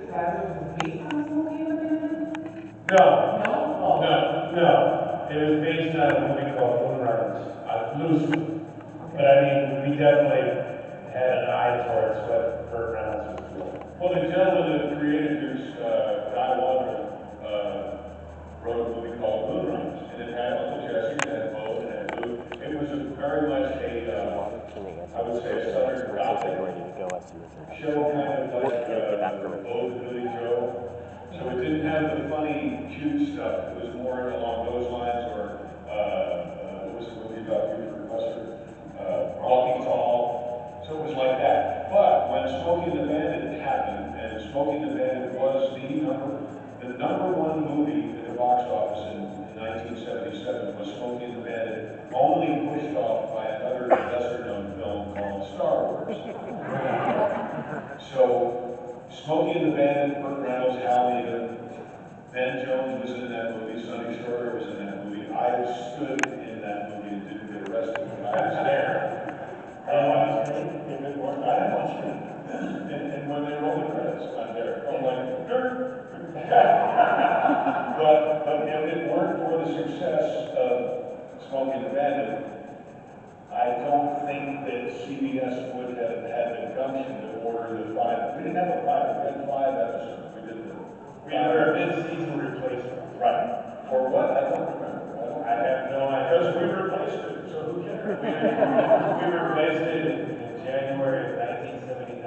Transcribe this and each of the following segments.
of Hazzard was based on Smokey and the Bandit? No, No? Oh. no. It was based on a movie called Moonrunners, loosely. But I mean, we definitely had an eye towards what Burt Reynolds was doing. Well, the gentleman that created Dukes, Guy Waldron, wrote a movie called Moonrunners, and it had Uncle Jesse, it had Bo, it had Luke. It was very much I would say, a Southern Gothic show, kind of like Bo to Billy Joe. So it didn't have the funny, cute stuff. It was more along those lines, or what was the movie about Buford Buster? Walking Tall. So it was like that. But when Smokey and the Bandit happened, and Smokey and the Bandit was the number one movie at the box office in 1977 was Smokey and the Bandit, only pushed off by another lesser-known film called Star Wars. So Smokey and the Bandit, Burt Reynolds, Hal Needham, Ben Jones was in that movie, Sonny Shorter was in that movie. I stood in that movie and didn't get arrested, but I was there. I didn't watch it. And when they roll the credits, I'm there. I'm like, dirt. But if it weren't for the success of Smokey and the Bandit, I don't think that CBS would have had the gumption to order the 5. We didn't have a 5. We had 5 episodes. We had a mid-season replacement. Right. For what? I don't remember. I have no idea. Because we replaced it, so who cares? We replaced it in January of 1979,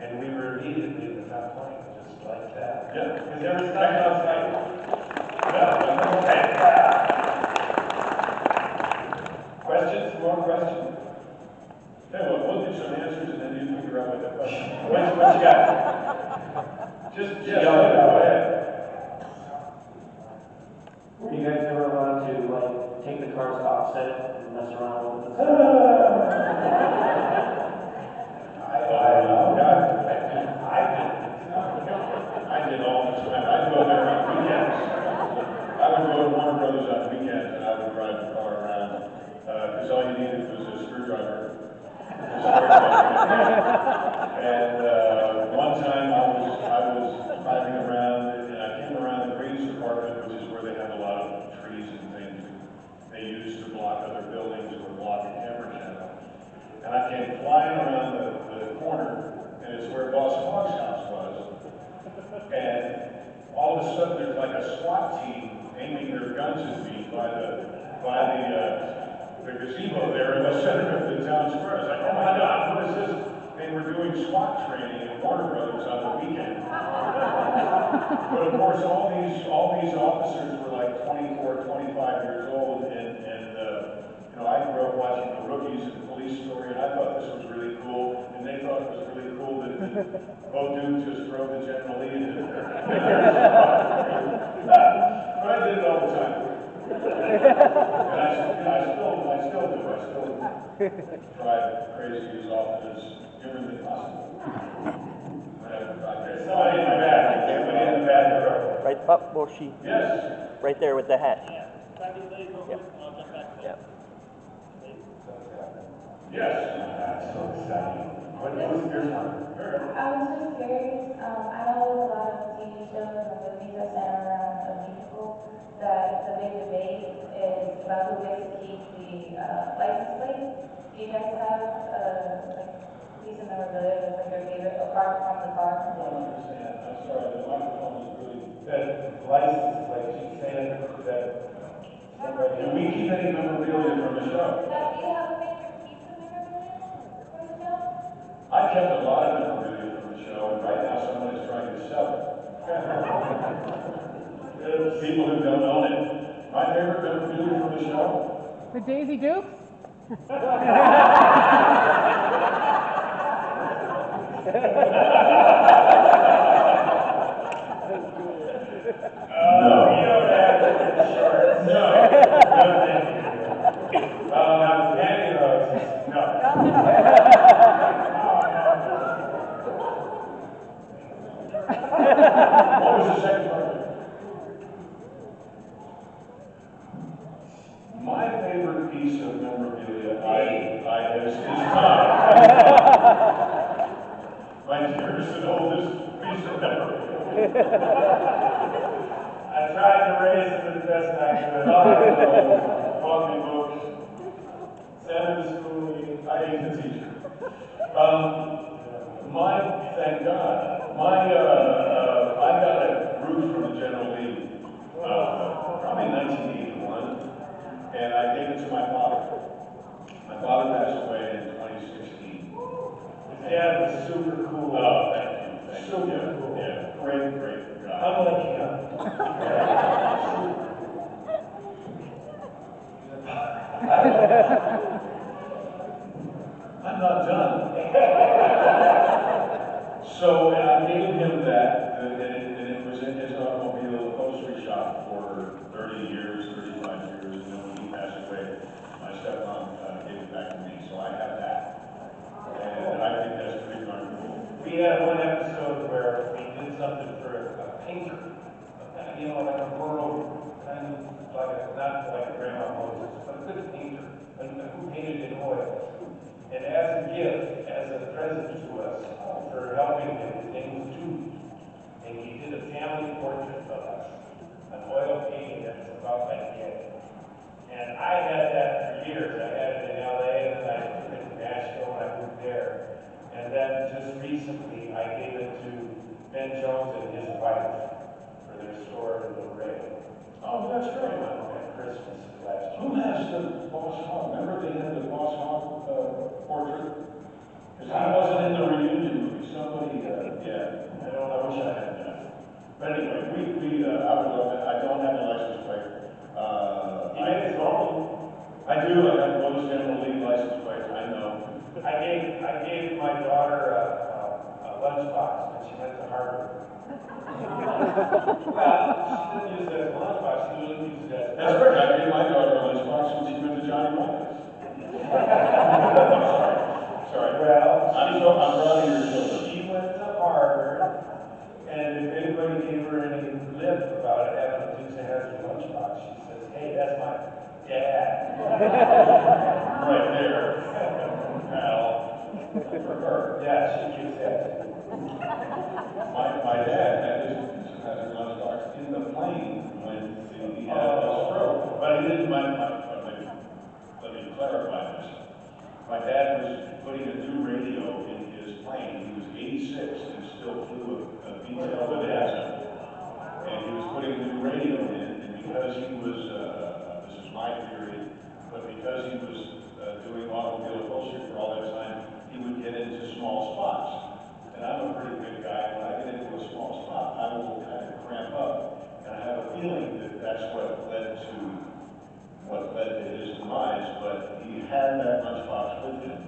and we were immediately in the top 20, just like that. Yeah. Because there was nothing else like it. Questions? More questions? Hey, well, we'll get some answers and then you figure out what the question is. What you got? Just yell it out. go ahead. Were you guys ever allowed to, like, take the cars offset it and mess around with it? I did all the time. I'd go there on weekends. I would go to Warner Brothers on weekends and I would drive the car around, because all you needed was a screwdriver. And one time I was driving around and I came around the Greens Department, which is where they have a lot of trees and things they use to block other buildings or block a camera channel. And I came flying around the corner, and it's where Boss Hogg's house was. And all of a sudden there's like a SWAT team aiming their guns at me by the gazebo there in the center of the town square. I was like, oh my God, what is this? They were doing SWAT training at Warner Brothers on the weekend. But of course, all these officers were like 24, 25 years old, and I grew up watching the Rookies and Police Story, and I thought this was really cool, and they thought it was really cool that Bo Duke just drove the General Lee into there. But I did it all the time. And I still do. I still drive crazy as often as humanly possible. Somebody in the back. Somebody in the back row. Right up, Moshi. Yes. Right there with the hat. Yes. That's so exciting. What was your one? I was just curious, I know a lot of TV shows and movies are centered around a musical, that the big debate is about who gets to keep the license plate. Do you guys have like piece of memorabilia that's like your favorite apart from the car? I don't understand. I'm sorry, the microphone is really... That license plate, she's saying that. Do we keep any memorabilia from the show? Do you have a favorite piece of memorabilia from the show? I kept a lot of memorabilia from the show, and right now someone is trying to sell it. People who don't own it. My favorite memorabilia from the show? The Daisy Dukes? What was the second part? My favorite piece of memorabilia I is time. My dear years to know this piece of memory. I tried to raise him as best I could. Coffee books, Send him to school meetings. I hate the teacher. Thank God, I got a root from the General Lee, probably 1981, and I gave it to my father. My father passed away in 2016. His dad was super cool. Oh, thank you. Super cool. Yeah, great guy. Unlike him. I'm not done. So and I gave him that, and it was in his automobile upholstery shop for 30 years, 35 years, and then when he passed away, my stepmom gave it back to me, so I have that. And I think that's pretty darn cool. We had one episode where we did something for a painter, like a rural, kind of not like a Grandma Moses, but a good painter, who painted in oil. And as a gift, as a present to us for helping him, his name was Jude. And he did a family portrait of us, an oil painting that's about like this. And I had that for years. I had it in LA, and then I took it to Nashville when I moved there. And then just recently, I gave it to Ben Jones and his wife for their store in Laredo. Oh, that's great. At Christmas last year. Who has the Boss Hog? Remember they had the Boss Hog portrait? Because he wasn't in the reunion movie. Somebody, yeah. I wish I had that. But anyway, I would love it. I don't have a license plate. He made his own. I do. I have one General Lee license plate. I know. I gave my daughter a lunchbox when she went to Harvard. Well, she didn't use it as a lunchbox, she usually uses it as a... That's right. I gave my daughter a lunchbox when she went to Johnny Rockets. Sorry. Well, I'm proud of your children. she went to Harvard, and if anybody gave her any lip about it having a Dukes of Hazzard lunchbox, she says, "Hey, that's my dad." Right there. Al. For her. Yeah, she gives that. My dad had his lunchbox in the plane when he had a stroke. But he didn't mind. Let me clarify this. My dad was putting a new radio in his plane. He was 86 and still flew a V-tail Bonanza. And he was putting a new radio in, and because he was, this is my theory, but because he was doing automobile upholstery for all that time, he would get into small spots. And I'm a pretty big guy. When I get into a small spot, I will kind of cramp up. And I have a feeling that that's what led to his demise. But he had that lunchbox with him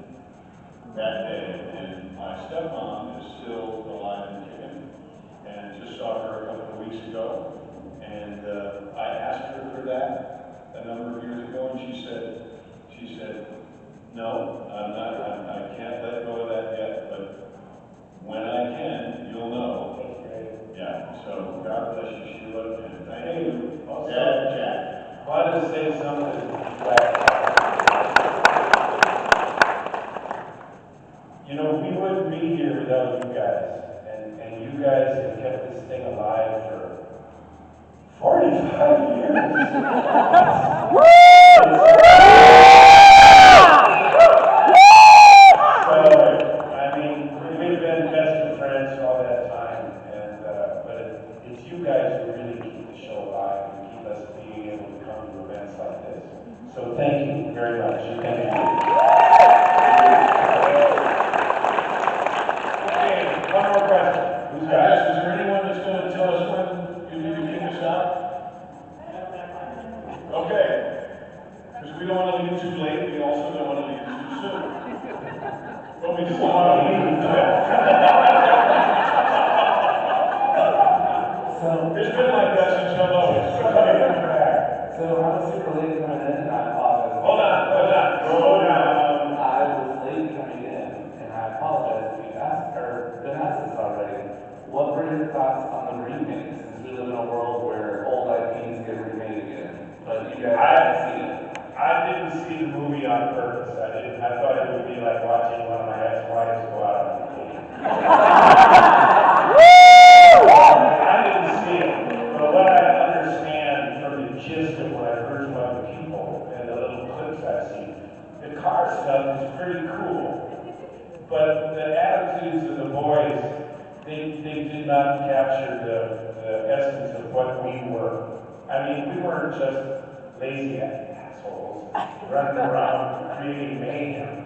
that day. And my stepmom is still alive and kicking. And just saw her a couple of weeks ago. And I asked her for that a number of years ago, and she said, "No, I can't let go of that yet, but when I can, you'll know." Yeah, so God bless you, Sheila, and thank you. Also, Dad, Jack. I wanted to say something like, we wouldn't be here without you guys, and you guys have kept this thing alive for 45 years. We've been best of friends all that time, but it's you guys who really keep the show alive and keep us being able to come to events like this. So thank you very much. Thank you. Okay, one more question. Who's got it? Is there anyone that's going to tell us when you need to kick us out? Okay. Because we don't want to leave too late, we also don't want to leave too soon. But we just want to leave. It's been like that since hello. So I was super late coming in, and I apologize. Hold on. I was late coming in, and I apologize if you've asked or been asked this already. What were your thoughts on the remake? Since we live in a world where old IPs get remade again, but you guys haven't seen it. I didn't see the movie on purpose. I thought it would be like watching one of my ex-wives go out on a date. they did not capture the essence of what we were. I mean, we weren't just lazy assholes running around creating mayhem.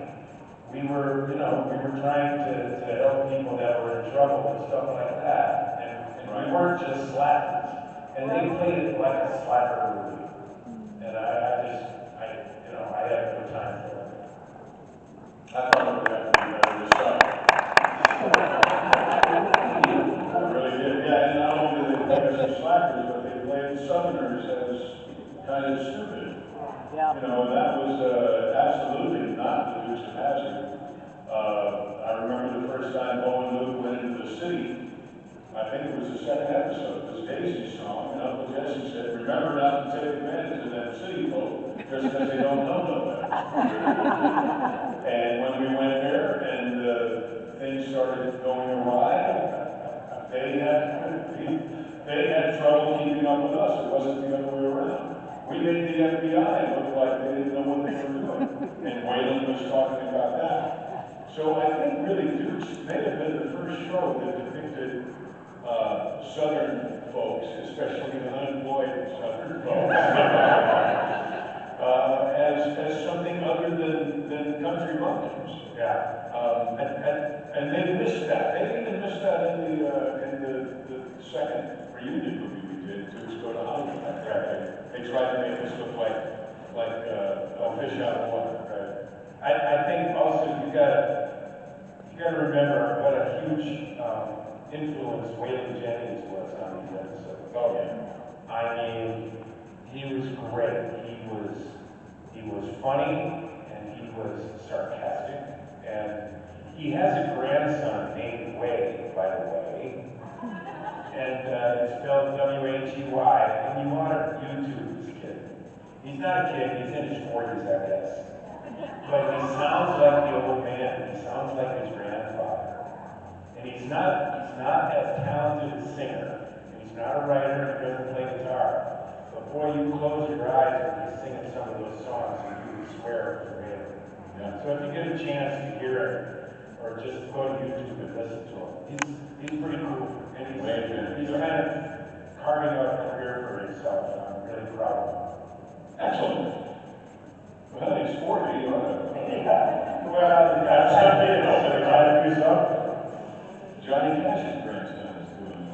We were, you know, we were trying to help people that were in trouble and stuff like that. And we weren't just slackers. And they played it like a slacker movie. And I had a good time for it. I thought it would have to be better this time. I really did, yeah, and not only did they play us as slackers, but they played Southerners as kind of stupid. Yeah. You know, that was absolutely not the Dukes of Hazzard. I remember the first time Bo and Luke went into the city. I think it was the second episode, it was Daisy's song, and Uncle Jesse said, remember not to take advantage of that city folk, just because they don't know no better. And when we went there and things started going awry, they had trouble keeping up with us. It wasn't the other way around. We made the FBI look like they didn't know what they were doing. And Waylon was talking about that. So I think really Dukes may have been the first show that depicted Southern folks, especially the unemployed Southern folks, as something other than country bumpkins. Yeah. And they missed that. They even missed that in the second reunion movie we did, Dukes Go to Hollywood. Right. They tried to make us look like a fish out of water. Right. I think also you gotta remember what a huge influence Waylon Jennings was on these episodes. Oh yeah. I mean, he was great. He was funny and he was sarcastic. And he has a grandson named Wade, by the way. And it's spelled W-H-E-Y. And you want to YouTube this kid. He's not a kid, he's in his 40s, I guess. But he sounds like the old man. He sounds like his grandfather. And he's not as talented a singer. He's not a writer, he doesn't play guitar. But boy, you close your eyes when he's singing some of those songs and you would swear it was real. Yeah. So if you get a chance to hear it, or just go to YouTube and listen to him, he's pretty cool. And he's kind of carving out a career for himself, and I'm really proud of him. Excellent. Well, he's 40, you know. Well, that's something, so they gotta do something. Johnny Cash's grandson is doing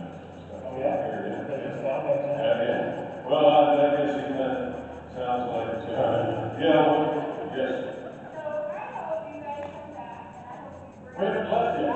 stuff. Oh, yeah? Yeah. Well, I guess he kind of sounds like, yeah, well, yes. We haven't left yet.